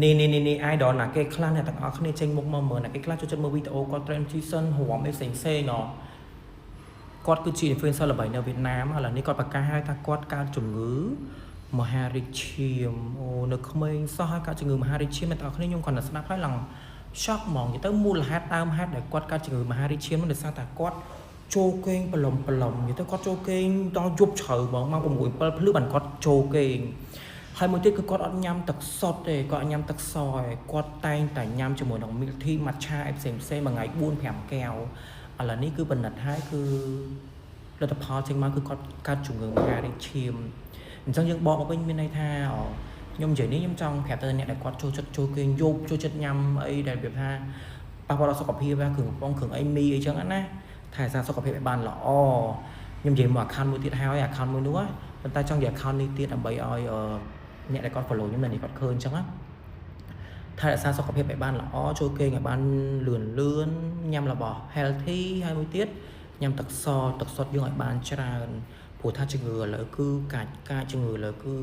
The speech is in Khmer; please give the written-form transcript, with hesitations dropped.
នេះ idol ណាគេខ្លះអ្នកទាំងអស់គ្នាចេញមុខមកមើលណាគេខ្លះចូលចិត្តមើលវីដេអូគាត់ transition រំអីផ្សេងណោះគាត់គឺជា influencer ល្បីនៅវៀតណាមឥឡូវនេះគាត់ប្រកាសឲ្យថាគាត់កើតជំងឺមហារីកឈាមអូនៅក្មេងសោះឲ្យកើតជំងឺមហារីកឈាមអ្នកទាំងអស់គ្នាខ្ញុំគាត់តែស្ដាប់ហើយឡើង shock ហ្មងនិយាយទៅមូលហេតុដើមហេតុដែលគាត់កើតជំងឺមហារីកឈាមនោះដោយសារតែគាត់ចូលគេងប្រឡំនិយាយទៅគាត់ចូលគេងដល់យប់ជ្រៅហ្មងម៉ោង6 7ភ្លឺបានគាត់ចូលគេងហើយមួយទៀតគឺគាត់អត់ញ៉ាំទឹកសុទ្ធទេគាត់អត់ញ៉ាំទឹកសឯងគាត់តែងតែញ៉ាំជាមួយនឹង milk tea matcha អីផ្សេងមួយថ្ងៃ 4-5 កែវឥឡូវនេះគឺបណ្ឌិតហើយគឺលទ្ធផលចេញមកគឺគាត់កើតជំងឺមហារីកឈាមអញ្ចឹងយើងបកមកវិញមានន័យថាខ្ញុំនិយាយនេះខ្ញុំចង់ប្រាប់ទៅអ្នកដែលគាត់ចូលចិត្តចូលគេងយប់ចូលចិត្តញ៉ាំអីដែលវាថាប៉ះពាល់ដល់សុខភាពគ្រឿងកំប៉ុងគ្រឿងអីមីអីចឹងណាថែរក្សាសុខភាពឲ្យបានល្អខ្ញុំនិយាយមក account មួយទៀតហើយ account មួយនោះប៉ុន្តែចង់និយាយ account នេះទៀតដើម្បីឲ្យអ្នកដែលគាត់ follow ខ្ញុំនៅនេះគាត់ឃើញអញ្ចឹងណាថែរក្សាសុខភាពឲ្យបានល្អចូលគេងឲ្យបានលឿនញ៉ាំរបស់ healthy ហើយមួយទៀតញ៉ាំទឹកសុទ្ធយើងឲ្យបានច្រើនព្រោះថាជំងឺឥឡូវគឺកាចជំងឺឥឡូវគឺ